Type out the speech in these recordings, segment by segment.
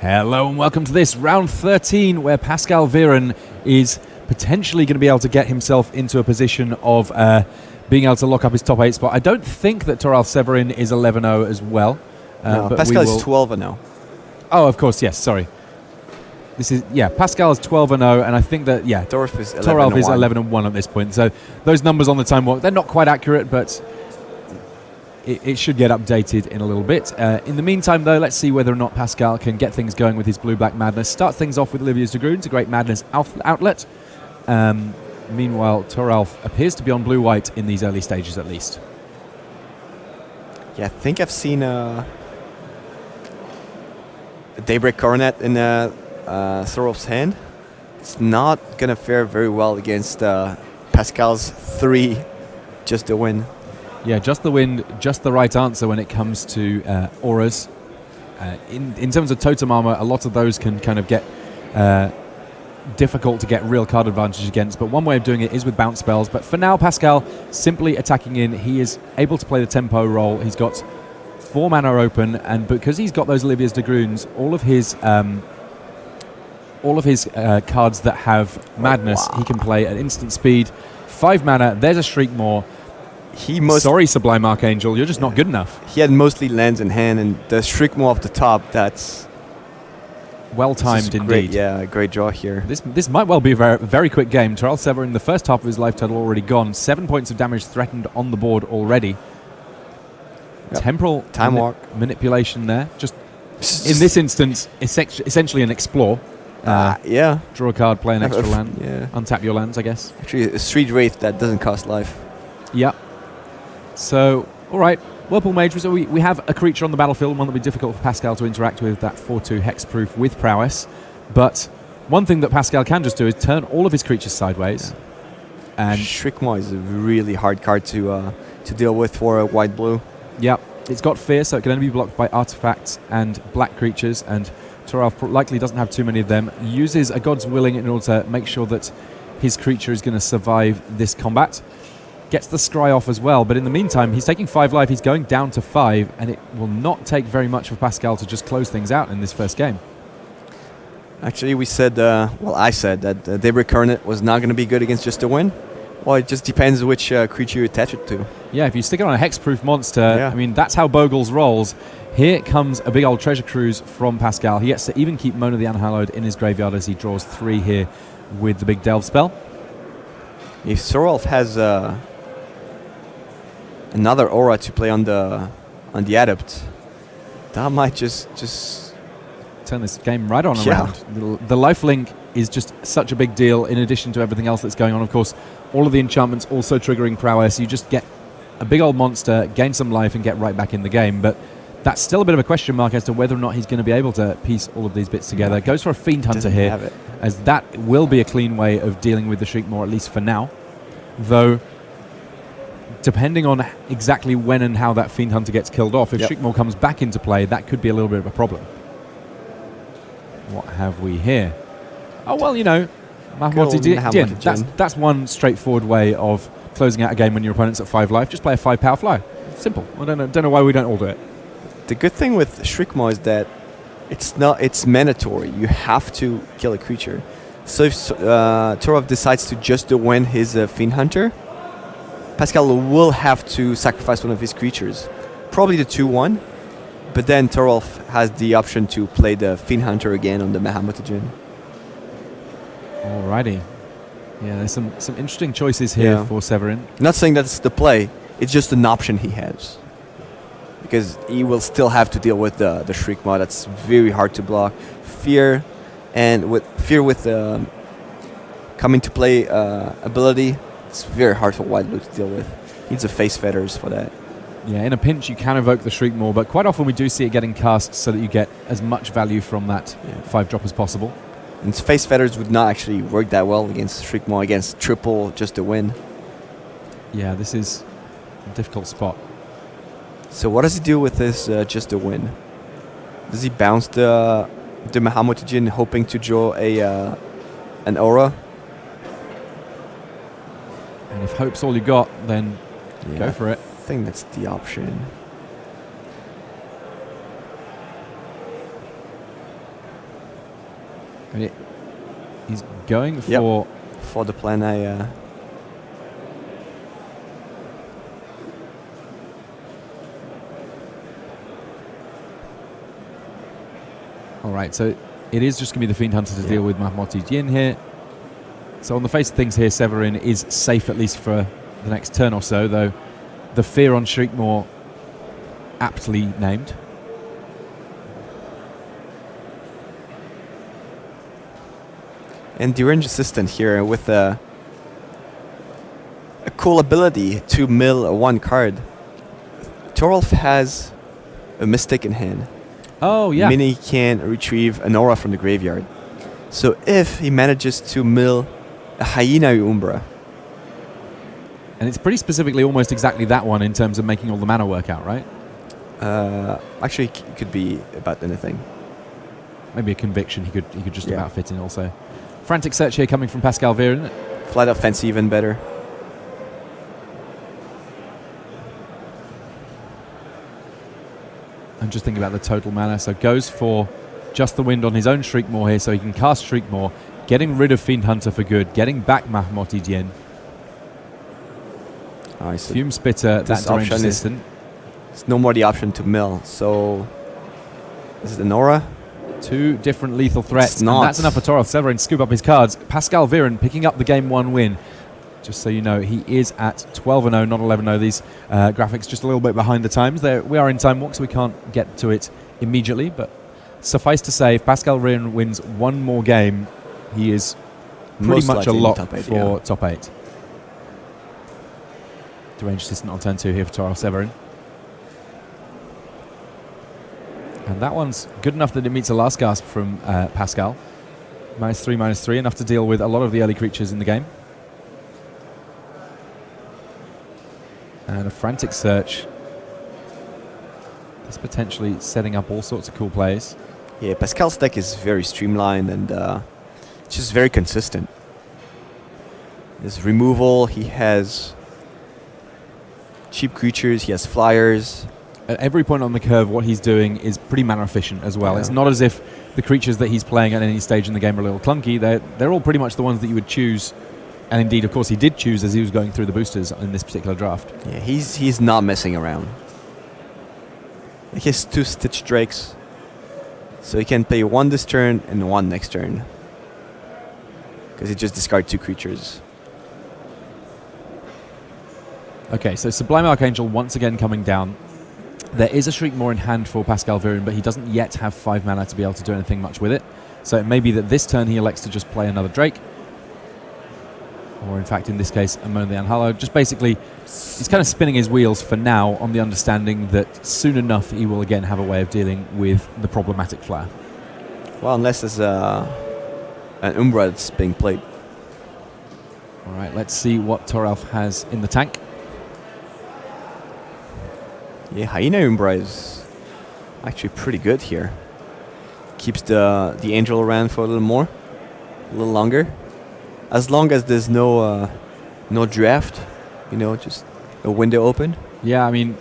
Hello and welcome to this round 13 where Pascal Viren is potentially going to be able to get himself into a position of being able to lock up his top 8 spot. I don't think that Tyrell Severin is 11-0 as well. No, but Pascal is 12-0. Oh, of course, yes, sorry. Pascal is 12-0, and I think that, Toralf is 11-1 at this point. So those numbers on the time walk, they're not quite accurate, but it should get updated in a little bit. In the meantime, though, let's see whether or not Pascal can get things going with his Blue-Black Madness. Start things off with Olivier's de Groons, a great Madness outlet. Meanwhile, Tyrell appears to be on Blue-White in these early stages, at least. Yeah, I think I've seen a Daybreak Coronet in Tyrell's hand. It's not going to fare very well against Pascal's 3 just to win. Yeah, just the wind, just the right answer when it comes to auras. In terms of totem armor, a lot of those can kind of get difficult to get real card advantage against, but one way of doing it is with bounce spells. But for now, Pascal simply attacking in. He is able to play the tempo role. He's got 4 mana open, and because he's got those Olivier's de Groons, all of his cards that have madness, he can play at instant speed. 5 mana, there's a Shriekmaw. Sorry, Sublime Archangel, you're just not good enough. He had mostly lands in hand, and the Shriekmaw off the top, that's well-timed indeed. Great draw here. This might well be a very, very quick game. Tyrell Severin, the first half of his life total already gone. 7 points of damage threatened on the board already. Yep. Temporal manipulation there. Just in this instance, essentially an explore. Draw a card, play an extra land. Untap your lands, I guess. Actually, a Street Wraith that doesn't cost life. Yeah. So, all right. Whirlpool Mage, so we have a creature on the battlefield, one that would be difficult for Pascal to interact with, that 4/2 hexproof with prowess. But one thing that Pascal can just do is turn all of his creatures sideways. And Shriekmaw is a really hard card to deal with for a white-blue. Yep. It's got fear, so it can only be blocked by artifacts and black creatures, and Tyrell likely doesn't have too many of them. Uses a God's Willing in order to make sure that his creature is going to survive this combat. Gets the scry off as well, but in the meantime, he's taking 5 life, he's going down to 5, and it will not take very much for Pascal to just close things out in this first game. Actually, we said, I said that Daybreak Coronet was not going to be good against just a win. Well, it just depends which creature you attach it to. Yeah, if you stick it on a hexproof monster, I mean, that's how Bogles rolls. Here comes a big old treasure cruise from Pascal. He gets to even keep Mona the Unhallowed in his graveyard as he draws 3 here with the big Delve spell. If Tyrell has another aura to play on the Adept, that might just turn this game right on around. The lifelink is just such a big deal in addition to everything else that's going on. Of course, all of the enchantments also triggering prowess. You just get a big old monster, gain some life, and get right back in the game. But that's still a bit of a question mark as to whether or not he's going to be able to piece all of these bits together. Goes for a Fiend Hunter here, as that will be a clean way of dealing with the Shriekmaw, at least for now. Though, depending on exactly when and how that Fiend Hunter gets killed off, if Shriekmaw comes back into play, that could be a little bit of a problem. What have we here? Oh, well, you know, that's one straightforward way of closing out a game when your opponent's at 5 life. Just play a 5 power fly. Simple. I don't know why we don't all do it. The good thing with Shriekmaw is that it's mandatory. You have to kill a creature. So if Tyrell decides to just win his Fiend Hunter, Pascal will have to sacrifice one of his creatures. Probably the 2/1, but then Tyrell has the option to play the Fiend Hunter again on the Mahamutagen. Alrighty. Yeah, there's some interesting choices here for Severin. Not saying that's the play, it's just an option he has. Because he will still have to deal with the Shriekmaw. That's very hard to block. Fear with coming to play ability, it's very hard for white blue to deal with. Needs a Face Fetters for that. Yeah, in a pinch you can evoke the Shriekmaw, but quite often we do see it getting cast so that you get as much value from that 5-drop as possible. And Face Fetters would not actually work that well against Shriekmaw, against triple just to win. Yeah, this is a difficult spot. So what does he do with this just to win? Does he bounce the Mahamutagen hoping to draw an aura? And if hope's all you got, then go for it. I think that's the option. He's going for the plan A. All right, so it is just going to be the Fiend Hunter to deal with Mahmoti Yin here. So on the face of things here, Severin is safe at least for the next turn or so, though the fear on Shriekmore aptly named. And the range assistant here with a cool ability to mill one card. Tyrell has a Mystic in hand. Oh, yeah. Meaning he can retrieve an aura from the graveyard. So if he manages to mill a Hyena Umbra. And it's pretty specifically almost exactly that one in terms of making all the mana work out, right? Actually, it could be about anything. Maybe a Conviction he could just about fit in also. Frantic Search here coming from Pascal Viren. Flight of Fancy even better. I'm just thinking about the total mana. So goes for just the wind on his own Shriekmore here so he can cast Shriekmore, getting rid of Fiend Hunter for good, getting back Mahmoti Dien. So Fume Spitter, that's range assistant. It's no more the option to mill. So is it an aura? Two different lethal threats. And that's enough for Tyrell Severin to scoop up his cards. Pascal Viren picking up the game 1 win. Just so you know, he is at 12-0, not 11-0. These graphics just a little bit behind the times. We are in time walk, so we can't get to it immediately. But suffice to say, if Pascal Viren wins one more game, he is pretty much a lock for top 8. Deranged Assistant on turn 2 here for Tyrell Severin. And that one's good enough that it meets a last gasp from Pascal. -3/-3, enough to deal with a lot of the early creatures in the game. And a Frantic Search. That's potentially setting up all sorts of cool plays. Yeah, Pascal's deck is very streamlined and it's just very consistent. His removal, he has cheap creatures, he has flyers. At every point on the curve, what he's doing is pretty mana efficient as well. Yeah. It's not as if the creatures that he's playing at any stage in the game are a little clunky. They're all pretty much the ones that you would choose. And indeed, of course, he did choose as he was going through the boosters in this particular draft. Yeah, he's not messing around. He has 2 Stitch Drakes. So he can play 1 this turn and 1 next turn. Because he just discards 2 creatures. Okay, so Sublime Archangel once again coming down. There is a Shriekmore in hand for Pascal Viren, but he doesn't yet have 5 mana to be able to do anything much with it. So it may be that this turn he elects to just play another Drake. Or in fact, in this case, Amon the Unhallowed. Just basically, he's kind of spinning his wheels for now on the understanding that soon enough he will again have a way of dealing with the problematic flare. Well, unless there's an Umbra that's being played. All right, let's see what Toralf has in the tank. Yeah, Hyena Umbra is actually pretty good here. Keeps the Angel around for a little more, a little longer. As long as there's no draft, just a window open. Yeah, I mean,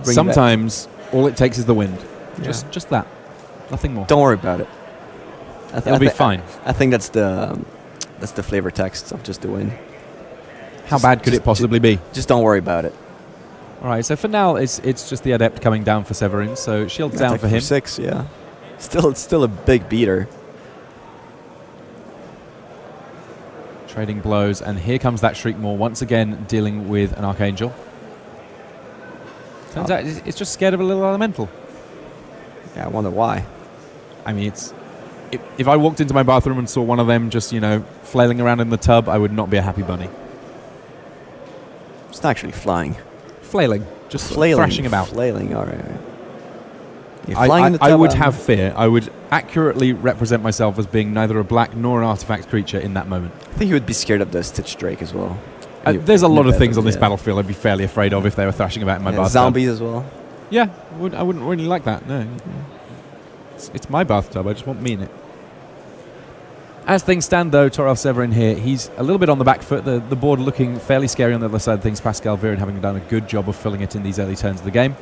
sometimes all it takes is the wind. Yeah. Just that. Nothing more. Don't worry about it. It'll be fine. I think that's the flavor text of just the wind. How bad could it possibly be? Just don't worry about it. All right, so for now, it's just the Adept coming down for Severin, so shield down for him. 6, yeah. It's still a big beater. Trading blows, and here comes that Shriekmore once again dealing with an Archangel. Turns out it's just scared of a little elemental. Yeah, I wonder why. I mean, if I walked into my bathroom and saw one of them just, flailing around in the tub, I would not be a happy bunny. It's not actually flying. Flailing. Just flailing, thrashing about. Flailing, all right. I would have fear. I would accurately represent myself as being neither a black nor an artifact creature in that moment. I think you would be scared of the Stitch Drake as well. There's a lot of things on this battlefield I'd be fairly afraid of if they were thrashing about in my bathtub. Zombies as well. Yeah, I wouldn't really like that, no. It's my bathtub, I just want me in it. As things stand, though, Tyrell Severin here, he's a little bit on the back foot. The board looking fairly scary on the other side of things. Pascal Viren having done a good job of filling it in these early turns of the game.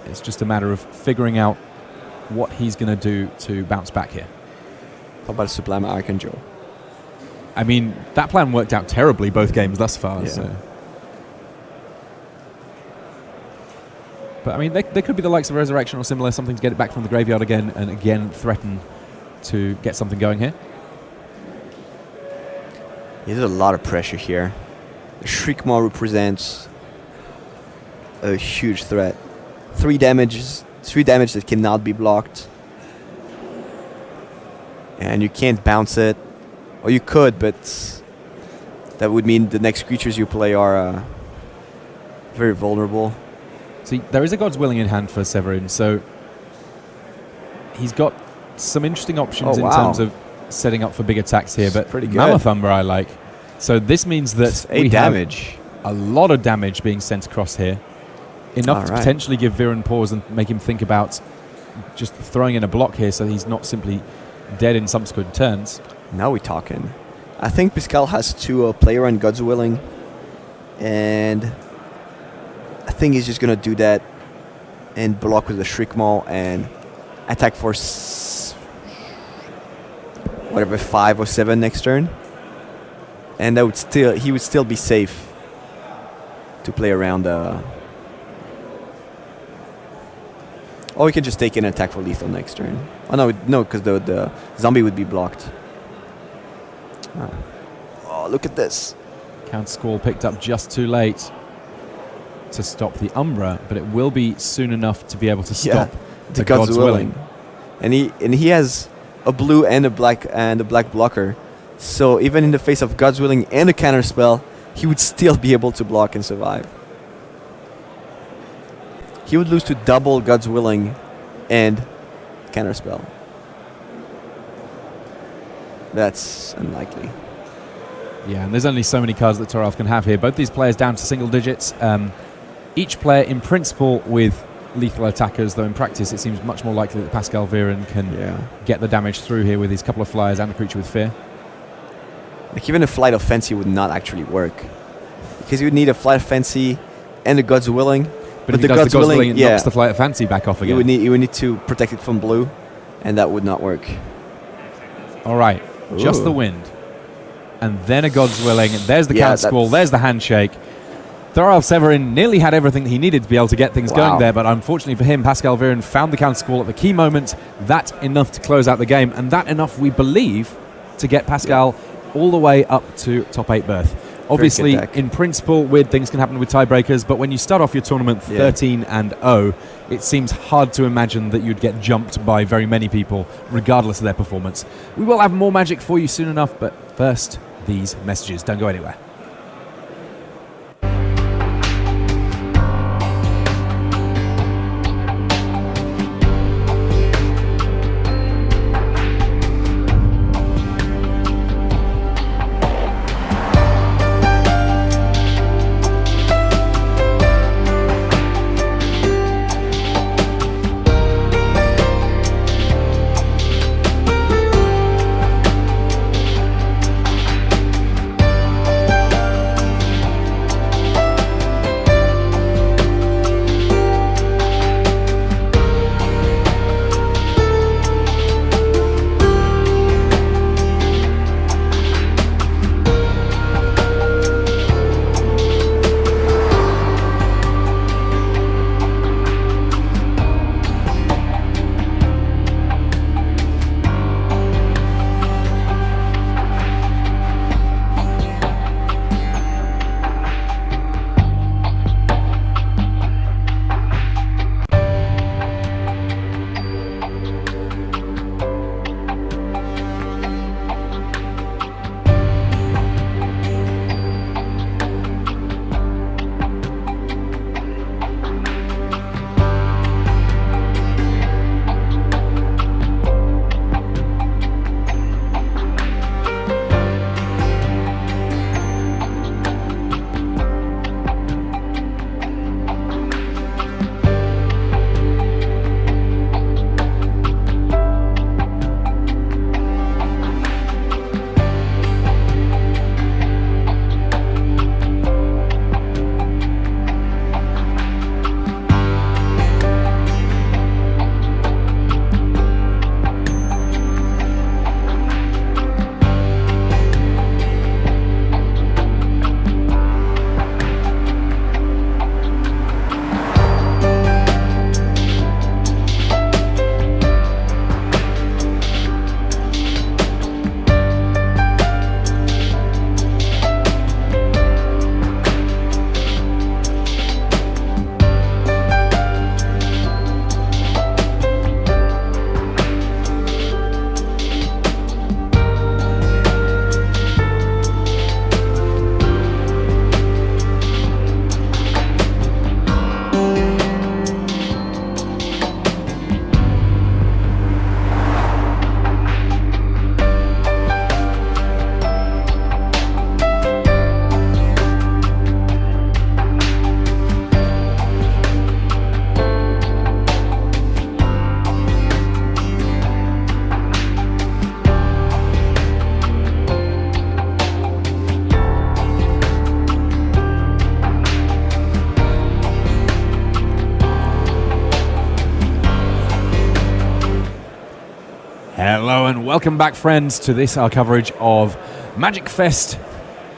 It's just a matter of figuring out what he's going to do to bounce back here. How about Sublime Archangel? I mean, that plan worked out terribly both games thus far. Yeah. So. But I mean, they could be the likes of Resurrection or similar, something to get it back from the graveyard again and again threaten to get something going here. Yeah, there's a lot of pressure here. The Shriekmaw represents a huge threat. 3 damage that cannot be blocked. And you can't bounce it. Or you could, but that would mean the next creatures you play are very vulnerable. See, there is a God's Willing in hand for Severin, so he's got some interesting options in terms of setting up for big attacks here, but pretty good. Mammoth Umber I like. So this means that we damage. have a lot of damage being sent across here. Enough to potentially give Viren pause and make him think about just throwing in a block here so he's not simply dead in subsequent turns. Now we're talking. I think Pascal has to play around God's Willing, and I think he's just going to do that and block with the Shriekmaw and attack for 5 or 7 next turn. And that he would still be safe to play around. Or he can just take an attack for lethal next turn. Oh no, because the zombie would be blocked. Oh, look at this. Counter Squall picked up just too late to stop the Umbra, but it will be soon enough to be able to stop the God's Willing. And he has a blue and a black blocker. So even in the face of God's Willing and a counter spell, he would still be able to block and survive. He would lose to double God's Willing and counter spell. That's unlikely. Yeah, and there's only so many cards that Tyrell can have here. Both these players down to single digits. Each player, in principle, with lethal attackers, though in practice it seems much more likely that Pascal Viren can get the damage through here with his couple of flyers and a creature with fear. Like even a Flight of Fancy would not actually work, because you would need a Flight of Fancy and a God's Willing. But if the God's Willing, it knocks the Flight of Fancy back off again. You would need to protect it from blue, and that would not work. All right, just the wind. And then a God's Willing. And there's the Counter Squall. There's the handshake. Tyrell Severin nearly had everything that he needed to be able to get things going there, but unfortunately for him, Pascal Viren found the Counter Squall at the key moment. That enough to close out the game, and that enough, we believe, to get Pascal all the way up to top 8 berth. Obviously, in principle, weird things can happen with tiebreakers, but when you start off your tournament 13-0, it seems hard to imagine that you'd get jumped by very many people, regardless of their performance. We will have more magic for you soon enough, but first, these messages. Don't go anywhere. Hello and welcome back, friends, to this our coverage of Magic Fest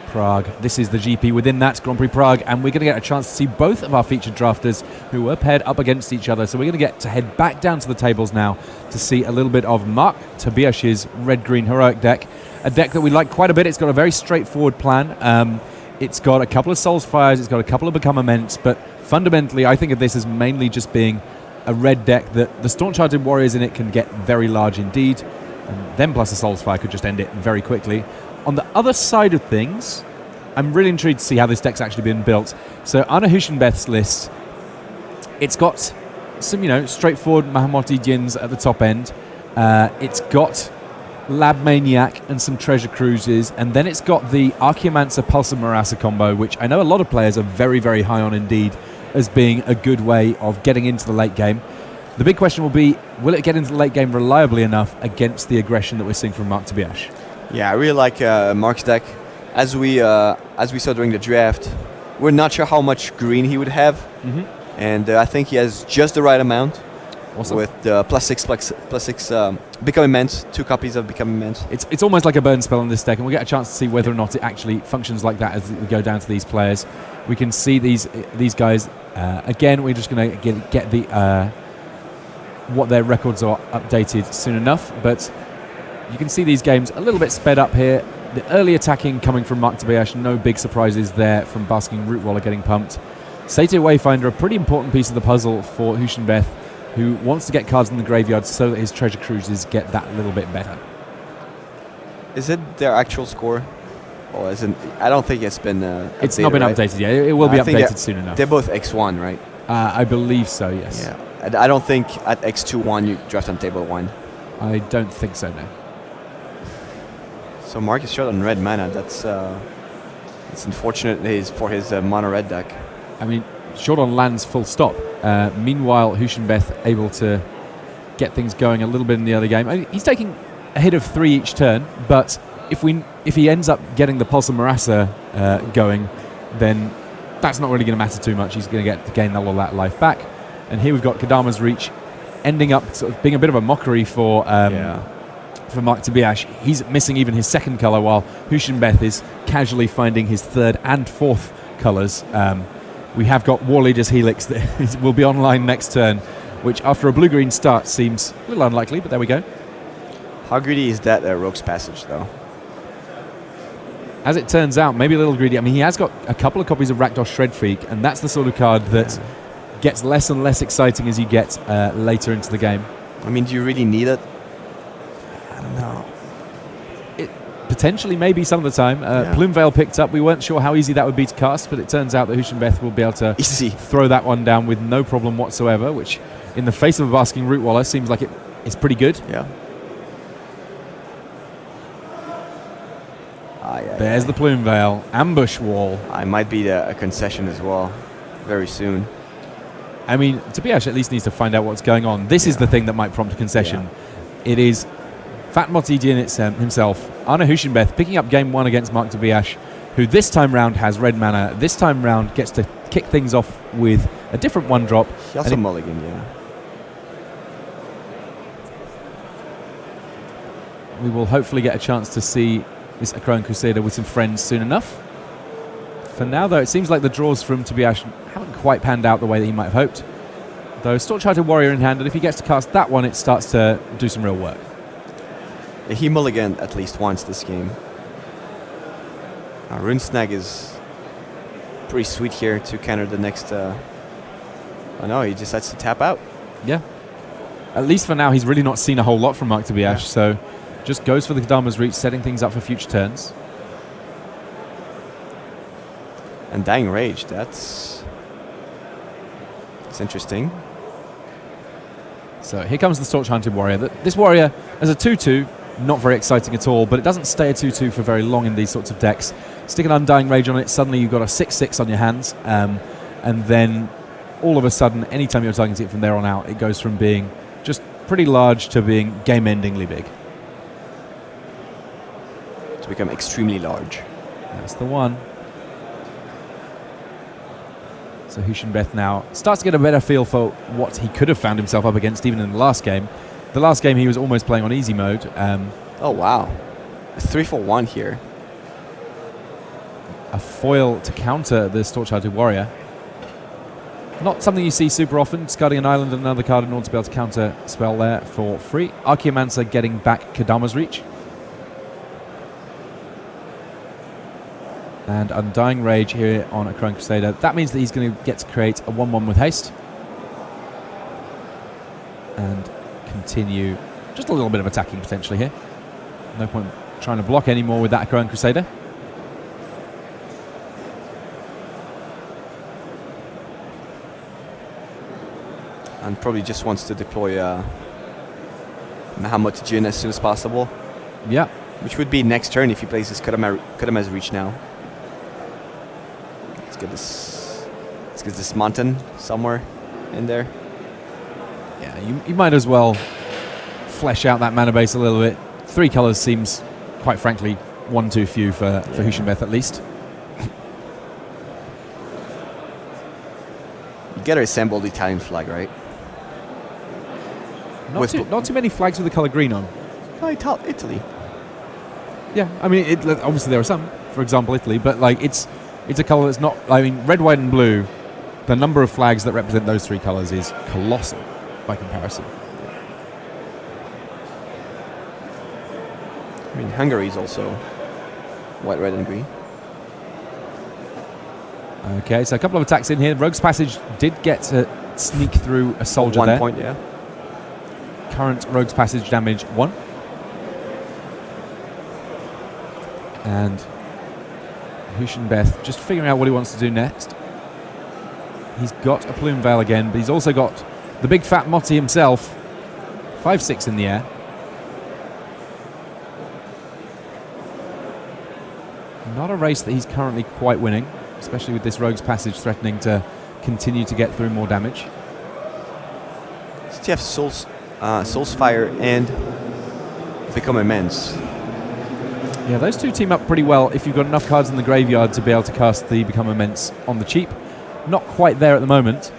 Prague. This is the GP within that, Grand Prix Prague, and we're going to get a chance to see both of our featured drafters who were paired up against each other. So we're going to get to head back down to the tables now to see a little bit of Mark Tobiasz's red-green heroic deck, a deck that we like quite a bit. It's got a very straightforward plan. It's got a couple of Souls Fires, it's got a couple of Become Immense, but fundamentally I think of this as mainly just being a red deck that the Staunch-Hearted Warriors in it can get very large indeed, and then plus a Souls Fire could just end it very quickly. On the other side of things, I'm really intrigued to see how this deck's actually been built. So Anna Huschenbeth's list, it's got some, straightforward Mahamoti Djinns at the top end. It's got Lab Maniac and some Treasure Cruises, and then it's got the Archaeomancer Pulsar Marassa combo, which I know a lot of players are very, very high on indeed as being a good way of getting into the late game. The big question will be, will it get into the late game reliably enough against the aggression that we're seeing from Mark Tobiasz? Yeah, I really like Mark's deck. As we saw during the draft, we're not sure how much green he would have, and I think he has just the right amount. Awesome. With the plus six Become Immense, 2 copies of Become Immense. It's almost like a burn spell on this deck, and we'll get a chance to see whether or not it actually functions like that as we go down to these players. We can see these guys again. We're just going to get the what their records are updated soon enough, but you can see these games a little bit sped up here. The early attacking coming from Mark Tobiasz, no big surprises there from Basking Rootwaller getting pumped. Satyr Wayfinder, a pretty important piece of the puzzle for Huschenbeth, who wants to get cards in the graveyard so that his Treasure Cruises get that little bit better. Is it their actual score? Or is it, I don't think it's been It's updated, not been right? updated yet. It will be updated soon enough. They're both X1, right? I believe so, yes. Yeah. I don't think at X2-1 you draft on table 1. I don't think so, no. So Mark is short on red mana. That's it's unfortunate for his mono red deck. I mean, short on lands full stop. Meanwhile, Huschenbeth able to get things going a little bit in the other game. I mean, he's taking a hit of 3 each turn, but if he ends up getting the Pulsar Marassa going, then that's not really going to matter too much. He's going to gain all of that life back. And here we've got Kadama's Reach ending up sort of being a bit of a mockery for Mark Tobiasz. He's missing even his second colour, while Huschenbeth is casually finding his third and fourth colours. We have got Warleader's Helix that will be online next turn, which after a blue-green start seems a little unlikely, but there we go. How greedy is that Rogue's Passage, though? As it turns out, maybe a little greedy. I mean, he has got a couple of copies of Rakdos Shredfreak, and that's the sort of card that gets less and less exciting as you get later into the game. I mean, do you really need it? I don't know. Potentially, maybe some of the time. Plumeveil picked up. We weren't sure how easy that would be to cast, but it turns out that Huschenbeth will be able to throw that one down with no problem whatsoever, which, in the face of a Basking Rootwaller, seems like it's pretty good. Yeah. There's the Plumeveil. Ambush Wall. I might be a concession as well, very soon. I mean, Tobiasz at least needs to find out what's going on. This is the thing that might prompt a concession. It is Fatmoti Djinn himself, Anna Huschenbeth, picking up game 1 against Mark Tobiasz, who this time round has red mana. This time round gets to kick things off with a different 1-drop. He also mulligan, We will hopefully get a chance to see this Akroan Crusader with some friends soon enough. For now, though, it seems like the draws from Tobiasz haven't quite panned out the way that he might have hoped. Though Staunch-Hearted Warrior in hand, and if he gets to cast that one, it starts to do some real work. He mulliganed at least once this game. Rune Snag is pretty sweet here to counter the next... oh no, he decides to tap out. Yeah. At least for now, he's really not seen a whole lot from Mark Tobiasz, so just goes for the Kadama's Reach, setting things up for future turns. And Dying Rage, that's interesting. So here comes the Staunch-Hearted Warrior. This warrior, as a 2-2, not very exciting at all, but it doesn't stay a 2-2 for very long in these sorts of decks. Stick an Undying Rage on it, suddenly you've got a 6-6 on your hands, and then all of a sudden, anytime you're targeting it from there on out, it goes from being just pretty large to being game-endingly big. To become extremely large. That's the one. So Huschenbeth now starts to get a better feel for what he could have found himself up against even in the last game. The last game he was almost playing on easy mode. Oh, wow. A 3-for-1 here. A foil to counter the Torch-Hearted Warrior. Not something you see super often, discarding an island and another card in order to be able to counter spell there for free. Archaeomancer getting back Kadama's Reach. And Undying Rage here on a Chrome Crusader. That means that he's going to get to create a 1-1 with haste. And continue just a little bit of attacking potentially here. No point trying to block anymore with that Chrome Crusader. And probably just wants to deploy Mahamut Jin as soon as possible. Yeah. Which would be next turn if he plays his Kadama's Reach now. Let's get this mountain somewhere in there. Yeah, you might as well flesh out that mana base a little bit. 3 colours seems, quite frankly, one too few for Hushinbeth at least. You gotta assemble the Italian flag, right? Not too many flags with the colour green on. No, Italy. Yeah, I mean, obviously there are some, for example, Italy, but like it's a colour that's not. I mean, red, white, and blue. The number of flags that represent those 3 colours is colossal by comparison. I mean, Hungary is also white, red, and green. Okay, so a couple of attacks in here. Rogue's Passage did get to sneak through a soldier there. 1 point, yeah. Current Rogue's Passage damage 1. And Hushinbeth just figuring out what he wants to do next. He's got a Plume Veil again, but he's also got the big fat Motti himself. 5-6 in the air. Not a race that he's currently quite winning, especially with this Rogue's Passage threatening to continue to get through more damage. Does he have Soul's Fire and Become Immense? Yeah, those two team up pretty well if you've got enough cards in the graveyard to be able to cast the Become Immense on the cheap. Not quite there at the moment.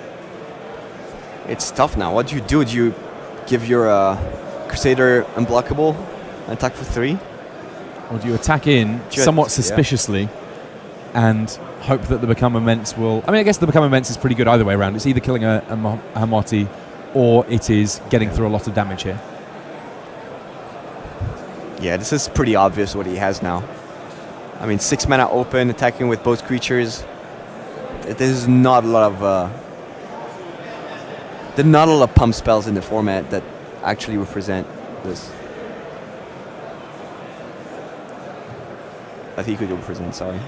It's tough now. What do you do? Do you give your Crusader unblockable and attack for 3? Or do you attack in somewhat suspiciously and hope that the Become Immense will... I mean, I guess the Become Immense is pretty good either way around. It's either killing a Hamati or it is getting through a lot of damage here. Yeah, this is pretty obvious what he has now. I mean, 6 mana open, attacking with both creatures. There's not a lot of pump spells in the format that actually represent this. That he could represent, sorry.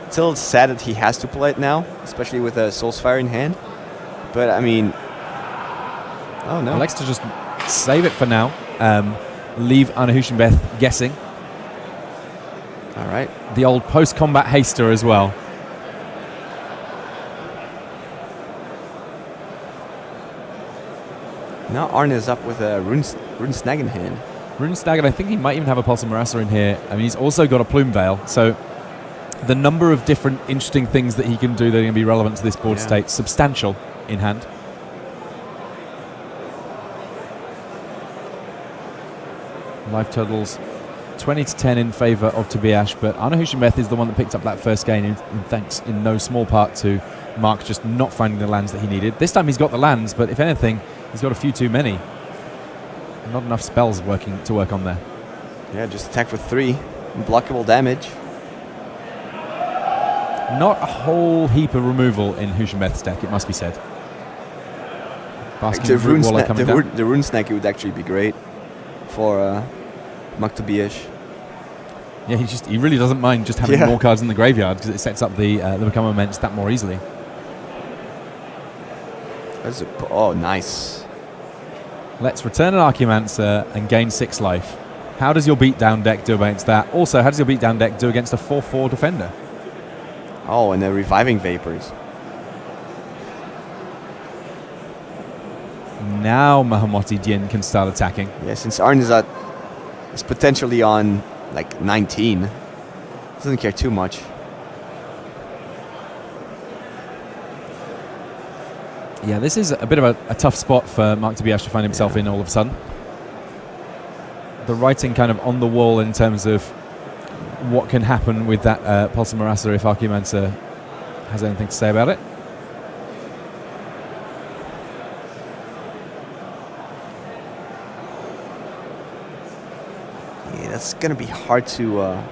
It's a little sad that he has to play it now, especially with a Soul's Fire in hand. But I mean, oh no. He likes to just save it for now. Leave Anna Hushinbeth guessing. All right. The old post-combat haster as well. Now Arne is up with a Rune Snag in hand. Rune Snag, and I think he might even have a Pulse of Marassa in here. I mean, he's also got a Plume Veil, so the number of different interesting things that he can do that are going to be relevant to this board state, substantial in hand. Life totals 20-10 in favour of Tobias, but Anna Hushinbeth is the one that picked up that first game, thanks in no small part to Mark just not finding the lands that he needed. This time he's got the lands, but if anything, he's got a few too many. Not enough spells to work on there. Yeah, just attack for 3. Unblockable damage. Not a whole heap of removal in Hushinbeth's deck, it must be said. The Rune Snag would actually be great for Mark Tobias. Yeah, he really doesn't mind just having more cards in the graveyard because it sets up the Become Immense that more easily. Oh, nice. Let's return an Archaeomancer and gain 6 life. How does your beatdown deck do against that? Also, how does your beatdown deck do against a 4/4 defender? Oh, and the Reviving Vapors. Now Mahamoti Dien can start attacking. Yeah, since Arnizat is potentially on like 19, doesn't care too much. Yeah, this is a bit of a tough spot for Mark Tobias to find himself in all of a sudden. The writing kind of on the wall in terms of what can happen with that Pulsar Marasa if Archimancer has anything to say about it. Yeah, that's going to be hard to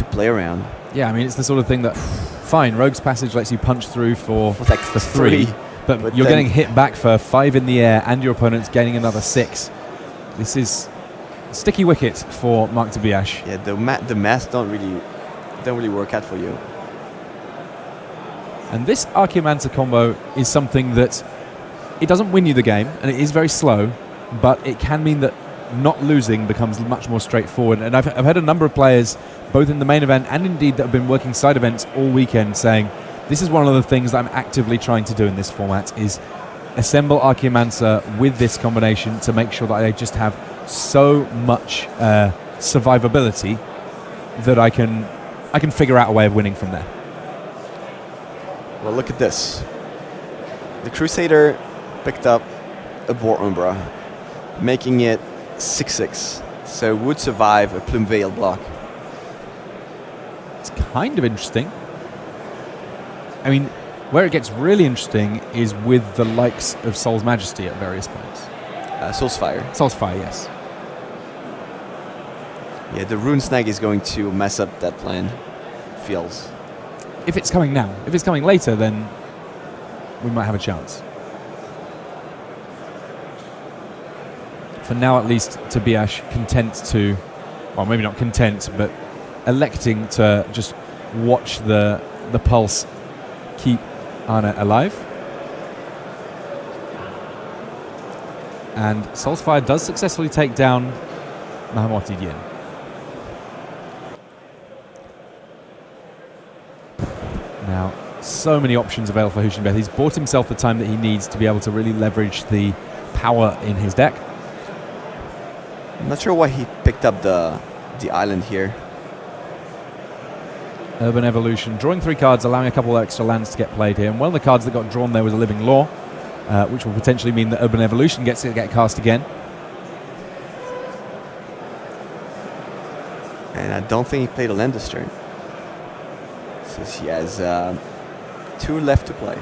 play around. Yeah, I mean, it's the sort of thing that, fine, Rogue's Passage lets you punch through for like the 3, but you're getting hit back for 5 in the air and your opponent's gaining another 6. This is a sticky wicket for Mark Tobias. Yeah, the math don't really work out for you. And this Archimancer combo is something that it doesn't win you the game, and it is very slow, but it can mean that not losing becomes much more straightforward. And I've had a number of players, both in the main event and indeed that have been working side events all weekend, saying this is one of the things that I'm actively trying to do in this format, is assemble Archimancer with this combination to make sure that I just have so much survivability that I can figure out a way of winning from there. Well, look at this. The Crusader picked up a Boar Umbra, making it 6/6, so would survive a Plume Veil block. It's kind of interesting. I mean, where it gets really interesting is with the likes of Soul's Majesty at various points. Soul's Fire. Soul's Fire, yes. Yeah, the Rune Snag is going to mess up that plan, feels. If it's coming now. If it's coming later, then we might have a chance. For now, at least, Tobias content to, well, maybe not content, but electing to just watch the pulse keep Arne alive. And Soul's Fire does successfully take down Mahamoti Dien. Now, so many options available for Hushinbeth. He's bought himself the time that he needs to be able to really leverage the power in his deck. I'm not sure why he picked up the island here. Urban Evolution, drawing 3 cards, allowing a couple of extra lands to get played here. And one of the cards that got drawn there was a Living Law, which will potentially mean that Urban Evolution gets to get cast again. And I don't think he played a land this turn, since he has 2 left to play.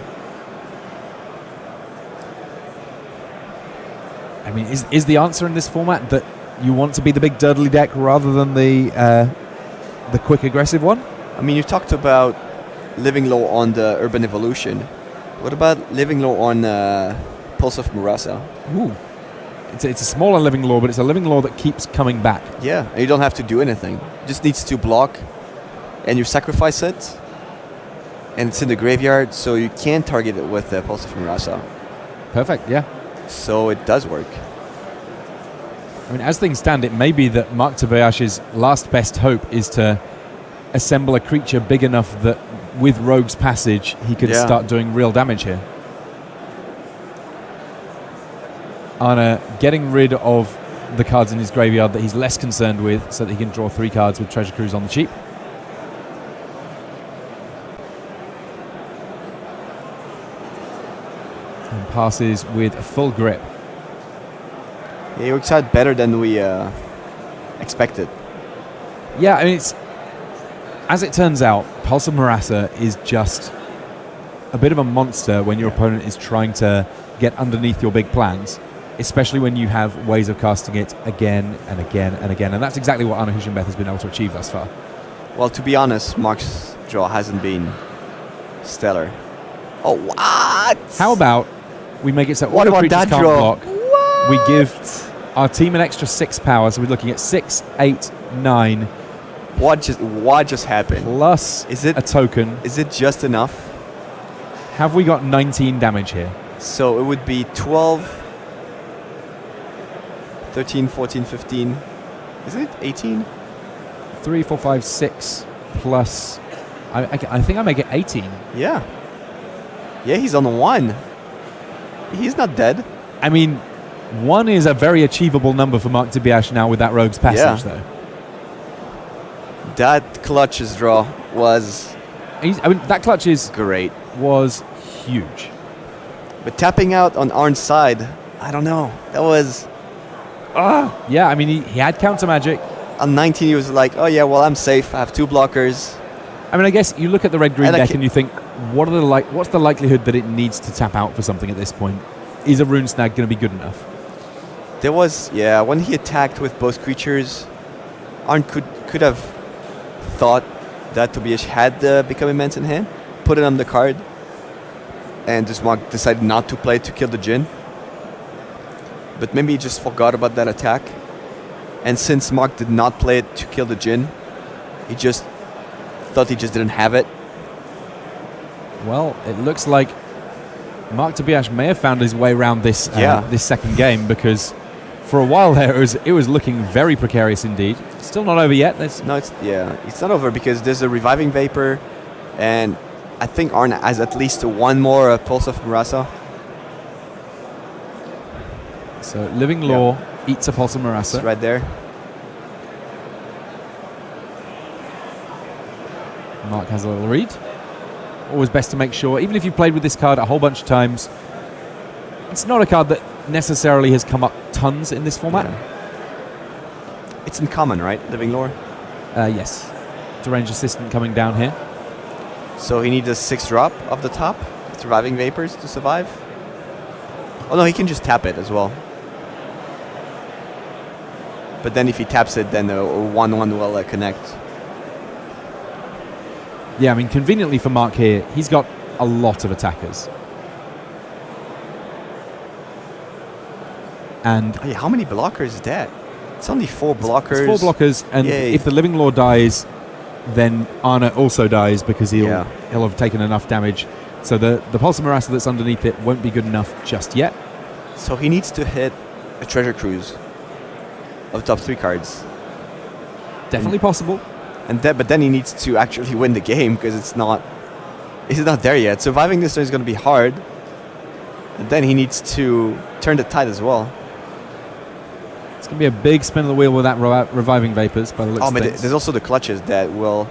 I mean, is the answer in this format that you want to be the big Durdley deck rather than the quick aggressive one? I mean, you talked about Living Law on the Urban Evolution. What about Living Law on Pulse of Marasa? Ooh. It's a smaller Living Law, but it's a Living Law that keeps coming back. Yeah, and you don't have to do anything. It just needs to block, and you sacrifice it, and it's in the graveyard, so you can target it with Pulse of Marasa. Perfect, yeah. So it does work. I mean, as things stand, it may be that Mark Tobias's last best hope is to assemble a creature big enough that with Rogue's Passage he could start doing real damage here. Arne getting rid of the cards in his graveyard that he's less concerned with so that he can draw 3 cards with Treasure Cruise on the cheap. And passes with a full grip. Yeah, it works out better than we expected. Yeah, I mean, as it turns out, Pulse of Marasa is just a bit of a monster when your opponent is trying to get underneath your big plans, especially when you have ways of casting it again and again and again. And that's exactly what Arne Hushinbeth has been able to achieve thus far. Well, to be honest, Mark's draw hasn't been stellar. Oh, what? How about we make it so what auto about creatures that can't draw? block? What? We give our team an extra 6 power, so we're looking at 6, 8, 9. What just happened? Plus a token. Is it just enough? Have we got 19 damage here? So it would be 12, 13, 14, 15. Is it 18? 3, 4, 5, 6 plus. I think I make it 18. Yeah. Yeah, he's on 1. He's not dead. I mean, 1 is a very achievable number for Mark Tobias now with that Rogue's Passage, though. That Clutch's draw was that Clutch's great. Was huge. But tapping out on Arn's side, I don't know. That was... Yeah, I mean, he had counter magic. On 19, he was like, oh yeah, well, I'm safe. I have 2 blockers. I mean, I guess you look at the red-green And I deck ca- and you think, what's the likelihood that it needs to tap out for something at this point? Is a rune snag going to be good enough? There was, when he attacked with both creatures, Arn could have thought that Tobias had Become Immense in hand, put it on the card, and just decided not to play to kill the Djinn. But maybe he just forgot about that attack. And since Mark did not play it to kill the Djinn, he just thought he just didn't have it. Well, it looks like Mark Tobias may have found his way around this this second game, because for a while there it was looking very precarious indeed. Still not over yet. It's not over because there's a Reviving Vapor, and I think Arn has at least one more Pulse of Murasa. So Living Law eats a Pulse of Murasa. It's right there. Mark has a little read. Always best to make sure, even if you've played with this card a whole bunch of times, it's not a card that necessarily has come up tons in this format. Yeah. It's in common, right? Living Lore? Yes. Deranged Assistant coming down here. So he needs a 6-drop off the top with Reviving Vapors to survive. Oh no, he can just tap it as well. But then if he taps it, then a 1/1 will connect. Yeah, I mean, conveniently for Mark here, he's got a lot of attackers. And how many blockers is that? It's only 4 blockers. It's 4 blockers, and if the Living Law dies, then Arna also dies because he'll have taken enough damage. So the Pulse of Murasa that's underneath it won't be good enough just yet. So he needs to hit a Treasure Cruise of top 3 cards. Definitely possible. But then he needs to actually win the game because he's not there yet. Surviving this turn is going to be hard. And then he needs to turn the tide as well. It's going to be a big spin of the wheel with that Reviving Vapors by the looks of things. There's also the clutches that will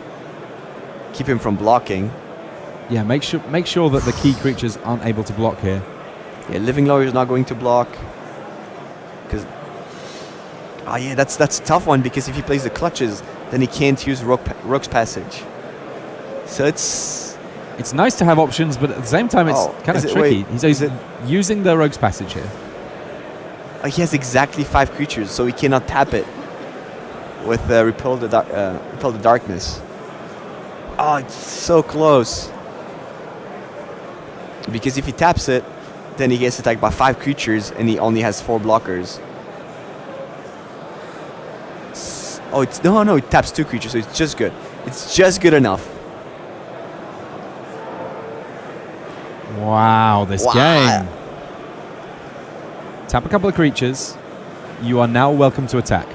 keep him from blocking. Yeah, make sure that the key creatures aren't able to block here. Yeah, Living Lawyer is not going to block. Because that's a tough one, because if he plays the clutches, then he can't use Rogue's Passage. So it's nice to have options, but at the same time it's kind of tricky. He's using the Rogue's Passage here. He has exactly 5 creatures, so he cannot tap it with Repel the Darkness. Oh, it's so close. Because if he taps it, then he gets attacked by 5 creatures, and he only has 4 blockers. It taps 2 creatures, so it's just good. It's just good enough. Wow, this game. Tap a couple of creatures. You are now welcome to attack.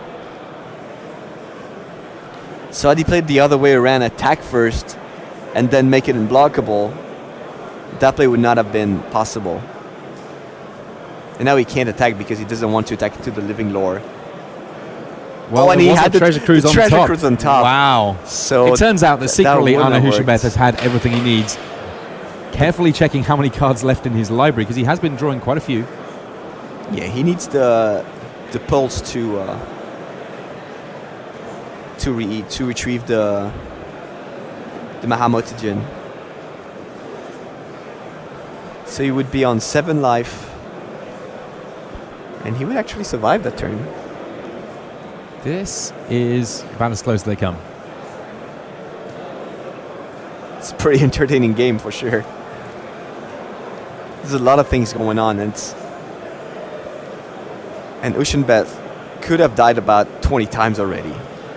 So had he played the other way around, attack first, and then make it unblockable, that play would not have been possible. And now he can't attack because he doesn't want to attack into the Living Lore. Well, and he had the Treasure Cruise on top. Wow. So it turns out that secretly Arna Hushabeth has had everything he needs. Carefully checking how many cards left in his library, because he has been drawing quite a few. Yeah, he needs the pulse to retrieve the Mahamotijin. So he would be on 7 life, and he would actually survive that turn. This is about as close as they come. It's a pretty entertaining game for sure. There's a lot of things going on, and Ushinbeth could have died about 20 times already.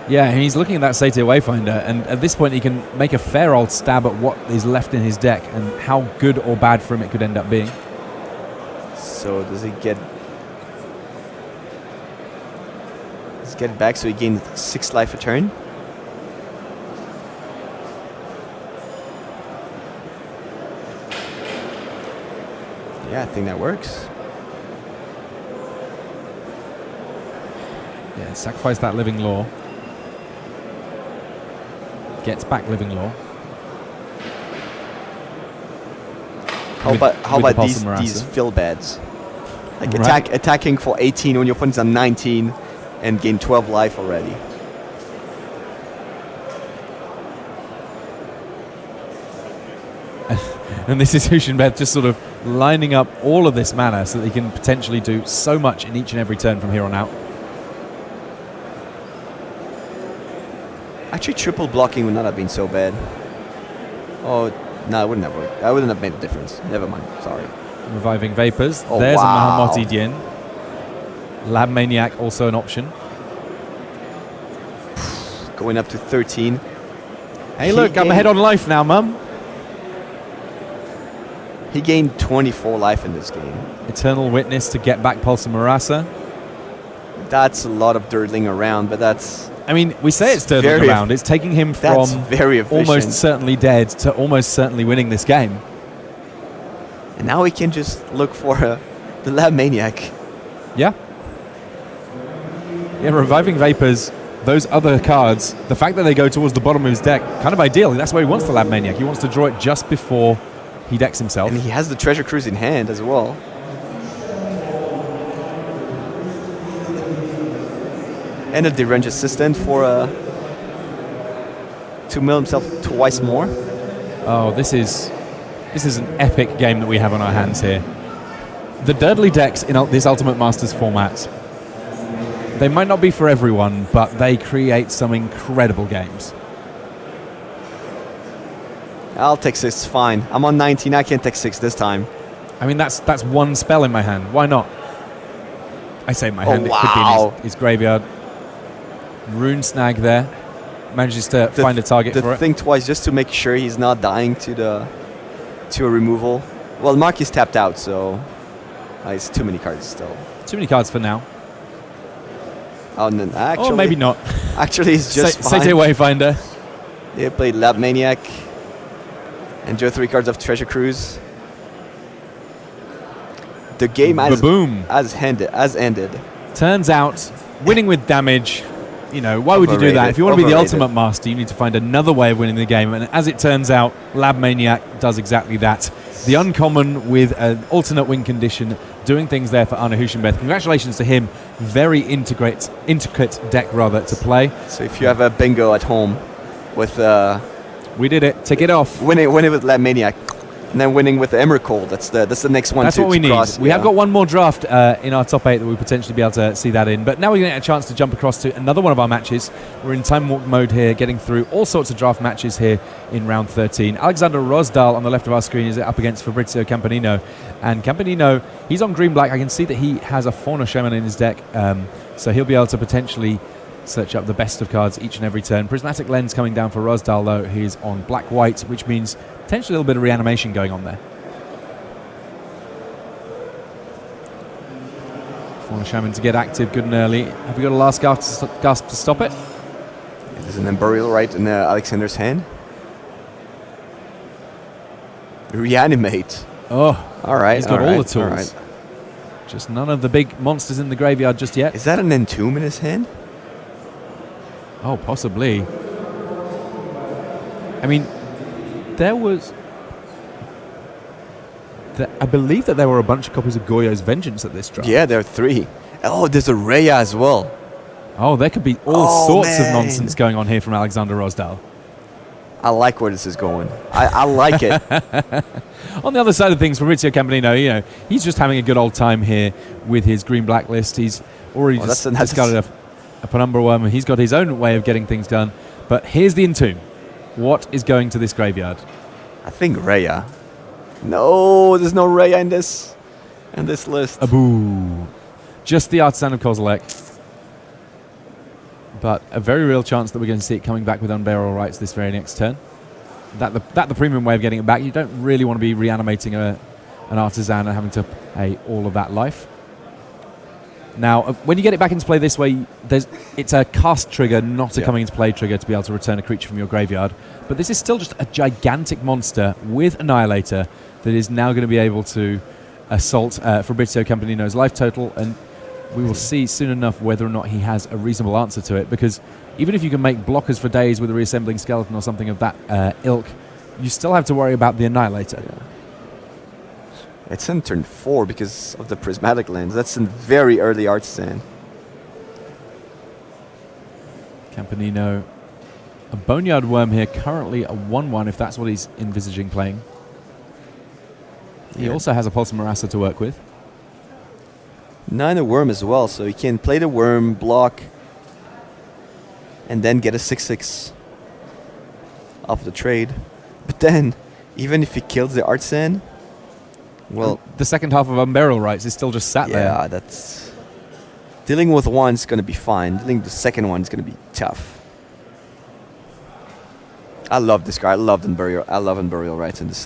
Yeah, and he's looking at that Satyr Wayfinder, and at this point he can make a fair old stab at what is left in his deck and how good or bad for him it could end up being. So does he get it back? So he gained 6 life a turn. Yeah, I think that works. Yeah, sacrifice that Living Law. Gets back Living Law. How about these fill beds? Like attacking for 18 when your opponent's on 19 and gain 12 life already. And this is Huschenbeth just sort of lining up all of this mana so that he can potentially do so much in each and every turn from here on out. Actually, triple blocking would not have been so bad. Oh, no, it wouldn't have worked. That wouldn't have made a difference. Never mind. Sorry. Reviving Vapors. Oh, there's wow. a Mahamoti Dien. Lab Maniac also an option. Going up to 13. Hey, look, I'm ahead on life now, Mum. He gained 24 life in this game. Eternal Witness to get back Pulsar Marasa. That's a lot of dirtling around, but that's... I mean, we say it's dirtling around. It's taking him from almost certainly dead to almost certainly winning this game. And now we can just look for the Lab Maniac. Yeah. Yeah, Reviving Vapors, those other cards, the fact that they go towards the bottom of his deck, kind of ideal. That's where he wants the Lab Maniac. He wants to draw it just before he decks himself. And he has the Treasure Cruise in hand as well. And a Derange Assistant for to mill himself twice more. Oh, this is an epic game that we have on our hands here. The Dudley decks in this Ultimate Masters format, they might not be for everyone, but they create some incredible games. I'll take 6, fine. I'm on 19, I can't take 6 this time. I mean, that's one spell in my hand. Why not? I say in my hand, wow. It could be in his graveyard. Rune Snag there. Manages to find a target for it. Think twice just to make sure he's not dying to a removal. Well, Mark is tapped out, so it's too many cards still. Too many cards for now. Oh, no, actually, maybe not. Actually, it's just fine. Sete Wayfinder. They played Lab Maniac and drew 3 cards of Treasure Cruise. The game has ended. Turns out, winning with damage, why would you do that? If you want to be the ultimate master, you need to find another way of winning the game. And as it turns out, Lab Maniac does exactly that. The uncommon with an alternate win condition, doing things there for Arne Huschenbeth. Congratulations to him. Very intricate deck, to play. So if you have a bingo at home with... we did it. Tick it off. Win it with Lab Maniac. And then winning with the Emrakul. That's the next one. That's what we need. Cross, we have got one more draft in our top 8 that we'll potentially be able to see that in. But now we're going to get a chance to jump across to another one of our matches. We're in time walk mode here, getting through all sorts of draft matches here in round 13. Alexander Rosdahl on the left of our screen is up against Fabricio Campanino. And Campanino, he's on green-black. I can see that he has a Fauna Shaman in his deck. So he'll be able to potentially search up the best of cards each and every turn. Prismatic Lens coming down for Rosdahl, though. He's on black-white, which means potentially a little bit of reanimation going on there. Fauna Shaman to get active good and early. Have we got a last gasp to stop it? There's an Emburial right in Alexander's hand. Reanimate. Oh, all right. He's got all the tools. All right. Just none of the big monsters in the graveyard just yet. Is that an Entomb in his hand? Oh, possibly. I mean, there was... I believe that there were a bunch of copies of Goyo's Vengeance at this draft. Yeah, there are 3. Oh, there's a Rhea as well. Oh, there could be all sorts of nonsense going on here from Alexander Rosdahl. I like where this is going. I like it. On the other side of things, Fabrizio Campanino, he's just having a good old time here with his green-black list. He's already discarded a Penumbra Worm, and he's got his own way of getting things done. But here's the Entomb. What is going to this graveyard? I think Rhea. No, there's no Rhea in this list. Aboo. Just the Artisan of Kozilek. But a very real chance that we're going to see it coming back with Unbearable Rights this very next turn. That the premium way of getting it back. You don't really want to be reanimating an Artisan and having to pay all of that life. Now, when you get it back into play this way, it's a cast trigger, not a coming into play trigger to be able to return a creature from your graveyard. But this is still just a gigantic monster with Annihilator that is now going to be able to assault Fabrizio Campanino's life total, and we will see soon enough whether or not he has a reasonable answer to it, because even if you can make blockers for days with a Reassembling Skeleton or something of that ilk, you still have to worry about the Annihilator. It's in turn 4 because of the prismatic lens. That's a very early artisan. Campanino, a Boneyard Worm here, currently a 1-1 if that's what he's envisaging playing. He also has a Pulse of Marassa to work with. 9 a worm as well, so he can play the worm, block, and then get a 6/6 off the trade. But then, even if he kills the artisan, well, the second half of Unburial Rights is still just sat there. yeah, that's dealing with one's going to be fine. Dealing with the second one is going to be tough. I love this card. I love Unburial Rights in this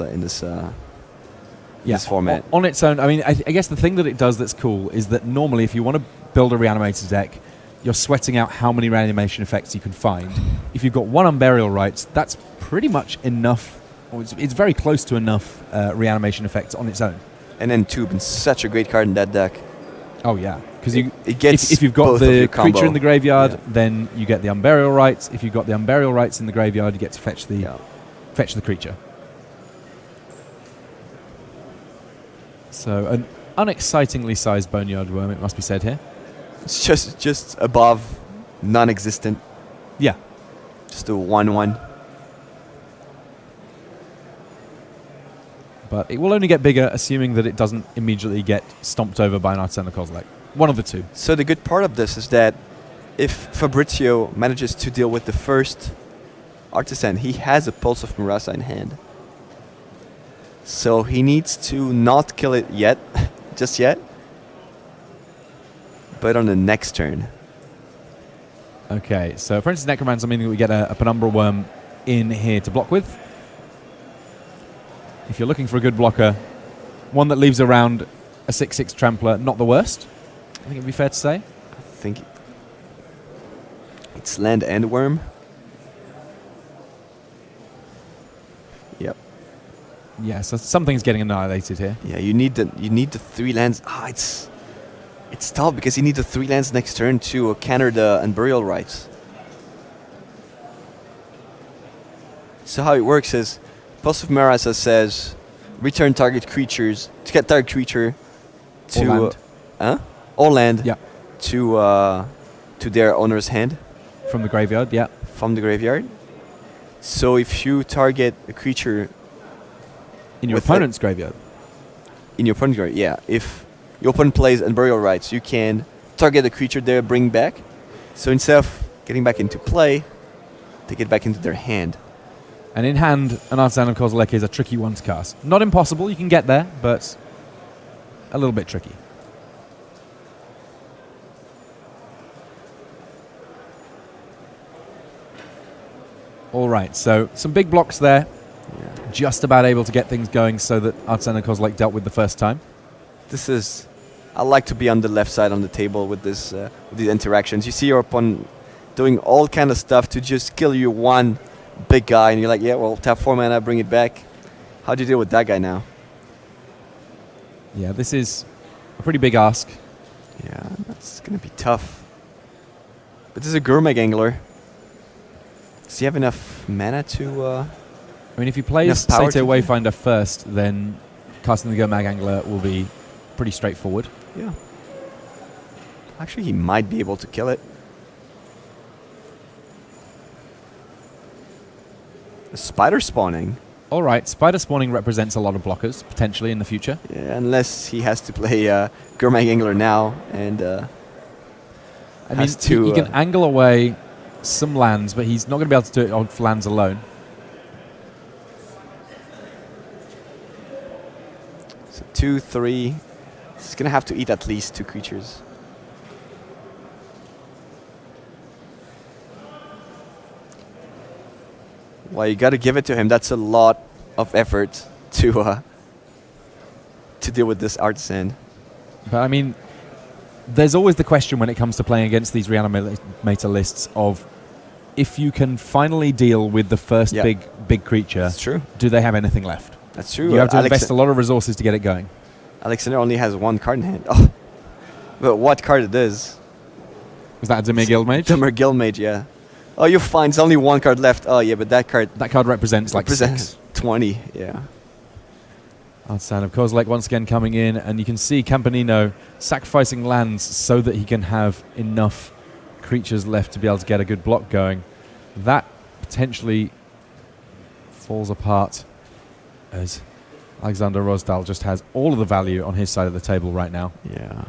format. On its own, I mean, I guess the thing that it does that's cool is that normally if you want to build a reanimator deck, you're sweating out how many reanimation effects you can find. If you've got one Unburial Rights, that's pretty much enough, or it's very close to enough reanimation effects on its own. And then Tubin's such a great card in that deck. Oh yeah, because if you've got the creature combo in the graveyard, then you get the Unburial Rights. If you've got the Unburial Rights in the graveyard, you get to fetch the creature. So an unexcitingly sized Boneyard Worm, it must be said here. It's just above non-existent. Yeah. Just a 1/1. But it will only get bigger, assuming that it doesn't immediately get stomped over by an Artisan Kozilek. One of the two. So the good part of this is that if Fabricio manages to deal with the first Artisan, he has a Pulse of Marassa in hand. So he needs to not kill it yet, just yet, but on the next turn. Okay, so Apprentice Necromancer, meaning we get a Penumbra Worm in here to block with. If you're looking for a good blocker, one that leaves around a 6/6 Trampler, not the worst. I think it'd be fair to say. I think it's land and worm. Yep. Yeah, so something's getting annihilated here. Yeah, you need the 3 lands. It's tough because you need the 3 lands next turn to counter the Unburial Rights. So how it works is Pulse of Marassa says return target creatures to get target creature to all land Yeah. to their owner's hand From the graveyard, yeah. from the graveyard. So if you target a creature In your with opponent's graveyard. in your opponent's graveyard, yeah, if your opponent plays Unburial Rights, you can target a creature there, bring back. So instead of getting back into play, they get back into their hand. And in hand, an Artisan of Kozilek is a tricky one to cast. Not impossible, you can get there, but a little bit tricky. All right, so some big blocks there. Yeah. Just about able to get things going so that Artisan of Kozilek dealt with the first time. I like to be on the left side on the table with this with these interactions. You see your opponent doing all kind of stuff to just kill you one big guy, and you're like, yeah, well, tap 4 mana, bring it back. How do you deal with that guy now? Yeah, this is a pretty big ask. Yeah, that's going to be tough. But this is a Gurmag Angler. Does he have enough mana to... I mean, if he plays Saito Wayfinder first, then casting the Gurmag Angler will be pretty straightforward. Yeah. Actually, he might be able to kill it. The spider spawning. All right, spider spawning represents a lot of blockers, potentially, in the future. Yeah, unless he has to play Gurmag Angler now. And I mean, he can angle away some lands, but he's not going to be able to do it off lands alone. So 2, 3. He's going to have to eat at least 2 creatures. Well, you got to give it to him. That's a lot of effort to deal with this Artisan. But I mean, there's always the question when it comes to playing against these Reanimator lists of if you can finally deal with the first big creature. That's true. Do they have anything left? That's true. You have to invest a lot of resources to get it going. Alexander only has 1 card in hand. Oh, but what card it is? Was that a Dimir Guildmage? Dimir Guildmage, yeah. Oh, you're fine. There's only 1 card left. Oh, yeah, but that card... That card represents like 6. 20, yeah. Artisan of Kozilek once again coming in, and you can see Campanino sacrificing lands so that he can have enough creatures left to be able to get a good block going. That potentially falls apart as Alexander Rosdahl just has all of the value on his side of the table right now. Yeah.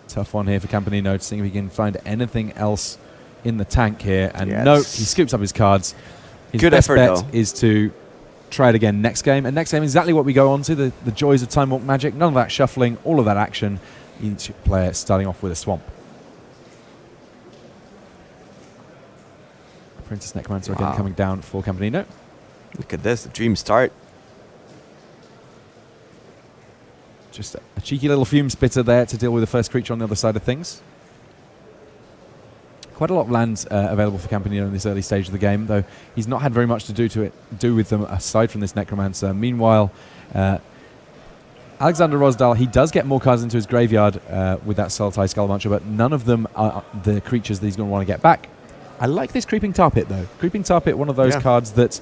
Tough one here for Campanino to see if he can find anything else in the tank here. And no, he scoops up his cards. His good best effort, bet though. is to try it again next game. And next game, exactly what we go on to, the joys of Time Walk Magic. None of that shuffling, all of that action. Each player starting off with a swamp. Princess Necromancer again coming down for Campanino. Look at this, the dream start. Just a cheeky little fume spitter there to deal with the first creature on the other side of things. Quite a lot of lands available for Campanino in this early stage of the game, though he's not had very much to do with them aside from this Necromancer. Meanwhile, Alexander Rosdahl, he does get more cards into his graveyard with that Sultai Skullmuncher, but none of them are the creatures that he's going to want to get back. I like this Creeping Tar Pit, though. Creeping Tar Pit, one of those cards that,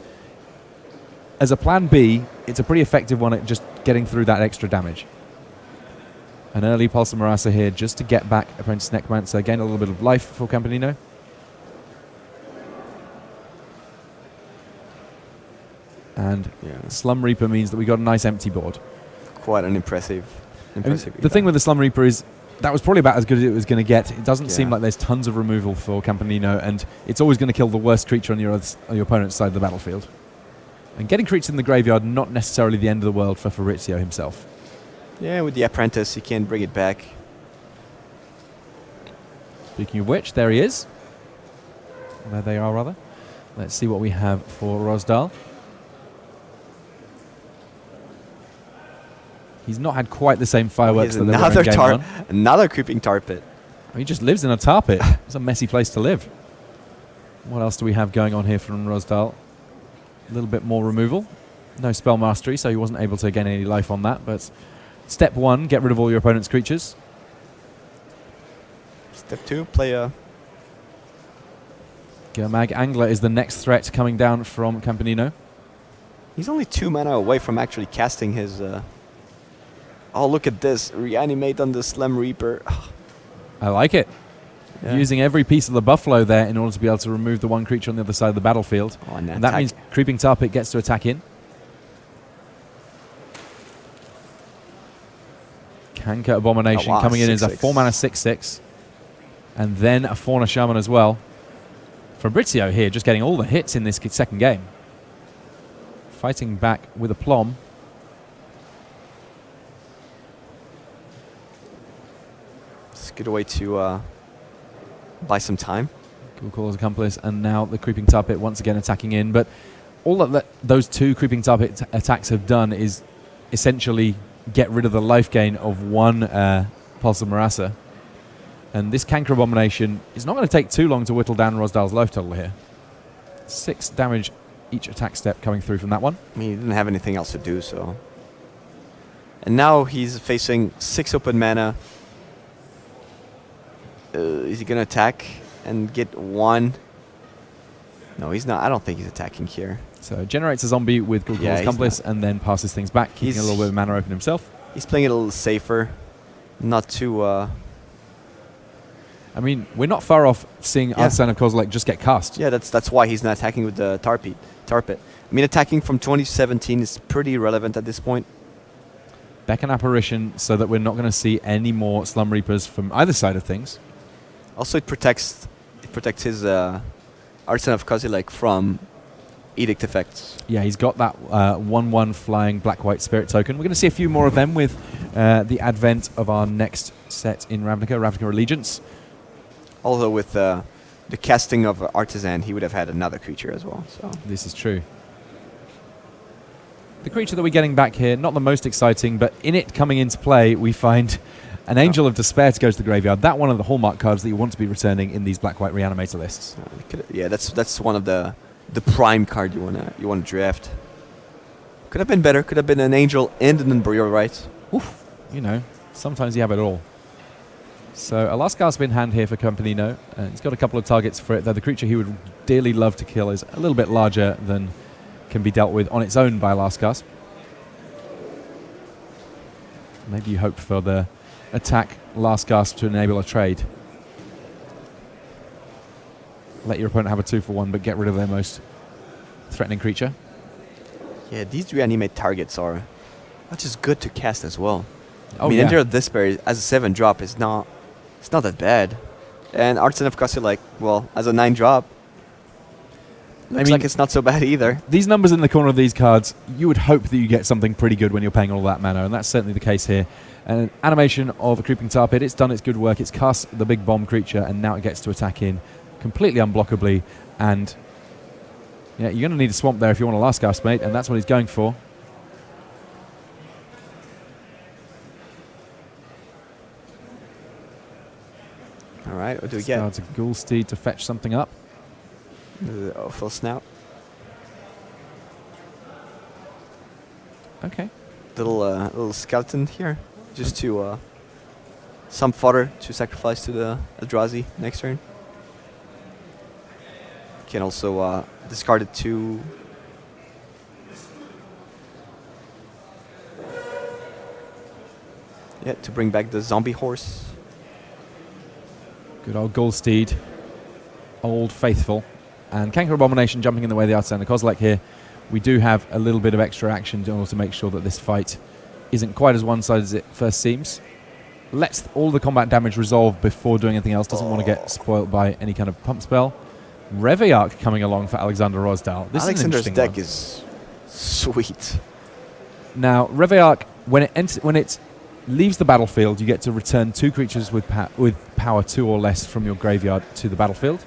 as a plan B, it's a pretty effective one at just getting through that extra damage. An early Pulse of Marasa here just to get back Apprentice Necromancer, gain a little bit of life for Campanino. And Slum Reaper means that we got a nice empty board. Quite an impressive. The thing with the Slum Reaper is that was probably about as good as it was going to get. It doesn't seem like there's tons of removal for Campanino, and it's always going to kill the worst creature on your opponent's side of the battlefield. And getting creatures in the graveyard, not necessarily the end of the world for Fabricio himself. Yeah, with the Apprentice, he can bring it back. Speaking of which, there he is. There they are, rather. Let's see what we have for Rosdahl. He's not had quite the same fireworks that there were in game one. Another Creeping Tar Pit. He just lives in a tar pit. It's a messy place to live. What else do we have going on here from Rosdahl? A little bit more removal. No spell mastery, so he wasn't able to gain any life on that. But step one, get rid of all your opponent's creatures. Step two, play a... Gurmag Angler is the next threat coming down from Campanino. He's only 2 mana away from actually casting his... Oh, look at this. Reanimate on the Slum Reaper. I like it. Yeah. Using every piece of the Buffalo there in order to be able to remove the one creature on the other side of the battlefield. Oh, and that means Creeping Tar Pit gets to attack in. Canker Abomination coming in as a 4-mana 6/6. And then a Fauna Shaman as well. Fabricio here just getting all the hits in this second game. Fighting back with a Plom. Good way to buy some time. Cool Caller's Accomplice, and now the Creeping Tar Pit once again attacking in. But all that those two Creeping Tar Pit attacks have done is essentially get rid of the life gain of one Pulse of Marasa. And this Canker Abomination is not going to take too long to whittle down Rosdahl's life total here. 6 damage each attack step coming through from that one. I mean, he didn't have anything else to do, so... And now he's facing 6 open mana. Is he going to attack and get 1? No, he's not. I don't think he's attacking here. So generates a zombie with Cool Caller's Accomplice and then passes things back, keeping a little bit of mana open himself. He's playing it a little safer. Not too... I mean, we're not far off seeing Artisan of Kozilek just get cast. Yeah, that's why he's not attacking with the tar pit. I mean, attacking from 2017 is pretty relevant at this point. Beckon Apparition so that we're not going to see any more Slum Reapers from either side of things. Also, it protects his Artisan of Kozilek from edict effects. Yeah, he's got that 1/1 flying black-white spirit token. We're going to see a few more of them with the advent of our next set in Ravnica Allegiance. Also, with the casting of Artisan, he would have had another creature as well. So this is true. The creature that we're getting back here, not the most exciting, but in it coming into play, we find an Angel of Despair to go to the graveyard. That one of the hallmark cards that you want to be returning in these black-white reanimator lists. Yeah, that's one of the prime card you want to draft. Could have been better. Could have been an Angel and an Embryo, right? Oof. You know, sometimes you have it all. So a last gasp in hand here for Campanino. He's got a couple of targets for it, though the creature he would dearly love to kill is a little bit larger than can be dealt with on its own by a last gasp. Maybe you hope for the attack last gasp to enable a trade. Let your opponent have a 2-for-1, but get rid of their most threatening creature. Yeah, these reanimate targets are just good to cast as well. Oh, I mean, yeah. Enter of Despair as a 7 drop is not that bad. And Artisan of Castle, like, well, as a 9 drop, looks like it's not so bad either. These numbers in the corner of these cards, you would hope that you get something pretty good when you're paying all that mana, and that's certainly the case here. An animation of a Creeping Tar Pit. It's done its good work. It's cast the big bomb creature, and now it gets to attack in completely unblockably. And yeah, you're going to need a swamp there if you want a last gasp, mate, and that's what he's going for. All right, what do we get? Starts a Ghoul Steed to fetch something up. Full snout. Okay. Little skeleton here, just to some fodder to sacrifice to the Eldrazi next turn. Can also discard it to to bring back the zombie horse. Good old Ghoul Steed. Old faithful. And Canker Abomination jumping in the way of the Artisan of Kozilek here. We do have a little bit of extra action in order to make sure that this fight isn't quite as one-sided as it first seems. Lets all the combat damage resolve before doing anything else. Doesn't want to get spoiled by any kind of pump spell. Reveillark coming along for Alexander Rosdahl. This Alexander's is an deck interesting is sweet. Now, Reveillark, when it leaves the battlefield, you get to return 2 creatures with power 2 or less from your graveyard to the battlefield.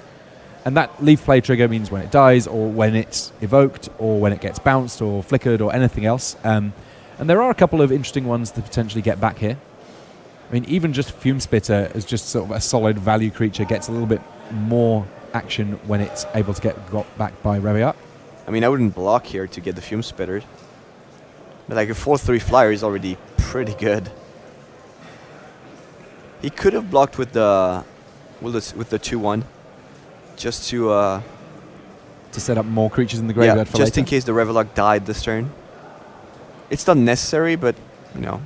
And that leave play trigger means when it dies, or when it's evoked, or when it gets bounced, or flickered, or anything else. And there are a couple of interesting ones to potentially get back here. I mean, even just Fume Spitter as just sort of a solid value creature gets a little bit more action when it's able to get got back by Reveillark. I mean, I wouldn't block here to get the Fume Spitter. But like a 4/3 flyer is already pretty good. He could have blocked with the 2/1. Just to set up more creatures in the graveyard for just later. in case the Reveillark died this turn. It's not necessary, but, you know.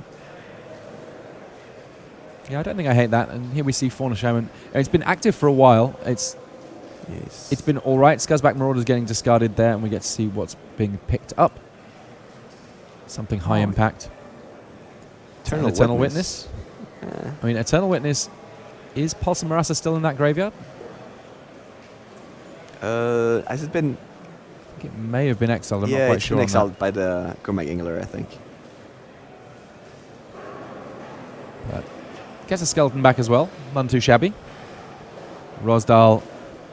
Yeah, I don't think I hate that. And here we see Fauna Shaman. It's been active for a while. It's been all right. Scuzzback Marauder's getting discarded there, and we get to see what's being picked up. Something high impact. Eternal Witness. I mean, Eternal Witness, is Pulse Marasa still in that graveyard? Has it been? I think it may have been exiled. I'm not quite sure. Yeah, it's been exiled by the Gourmet Angler, I think. But gets a skeleton back as well. None too shabby. Rosdahl,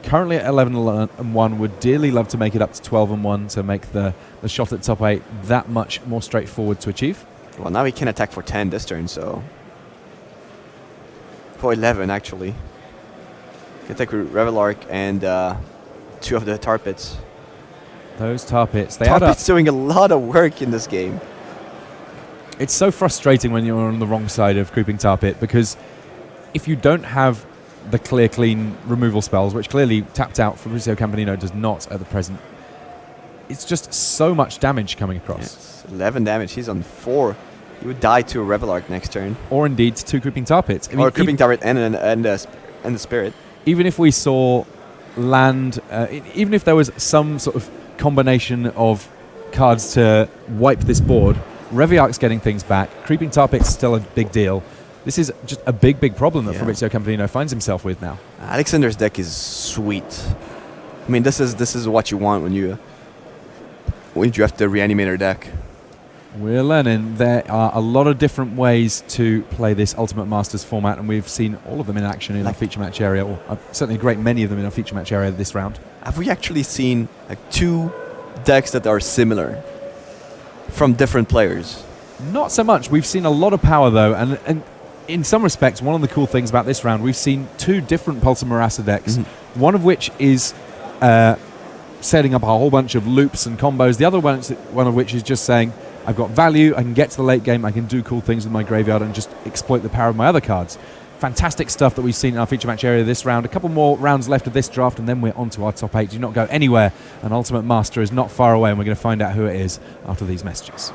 currently at 11-1, would dearly love to make it up to 12-1 to make the shot at top 8 that much more straightforward to achieve. Well, now he can attack for 10 this turn, so for 11 actually. Can attack with Reveillark and 2 of the Tar Pits. Those Tar Pits, they Tar add up. Pits doing a lot of work in this game. It's so frustrating when you're on the wrong side of Creeping Tar Pit, because if you don't have the clear, clean removal spells, which clearly tapped out Fabricio Campanino does not at the present, it's just so much damage coming across. Yes, 11 damage. He's on 4. He would die to a Reveillark next turn. Or indeed to 2 Creeping Tar Pits. I mean, or Creeping Tar Pit and the Spirit. Even if we saw land, even if there was some sort of combination of cards to wipe this board, Reveillark's getting things back. Creeping Tar Pit's still a big deal. This is just a big, big problem that Fabricio Campanino finds himself with now. Alexander's deck is sweet. I mean, this is what you want when you draft the Reanimator deck. We're learning there are a lot of different ways to play this Ultimate Masters format, and we've seen all of them in action in our feature match area, or certainly a great many of them in our feature match area this round. Have we actually seen like 2 decks that are similar from different players? Not so much. We've seen a lot of power, though, and in some respects, one of the cool things about this round, we've seen 2 different Pulse of Marasa decks, one of which is setting up a whole bunch of loops and combos, the other one of which is just saying, I've got value, I can get to the late game, I can do cool things with my graveyard and just exploit the power of my other cards. fantastic stuff that we've seen in our feature match area this round. A couple more rounds left of this draft, and then we're on to our top 8. Do not go anywhere. An Ultimate Master is not far away, and we're going to find out who it is after these messages.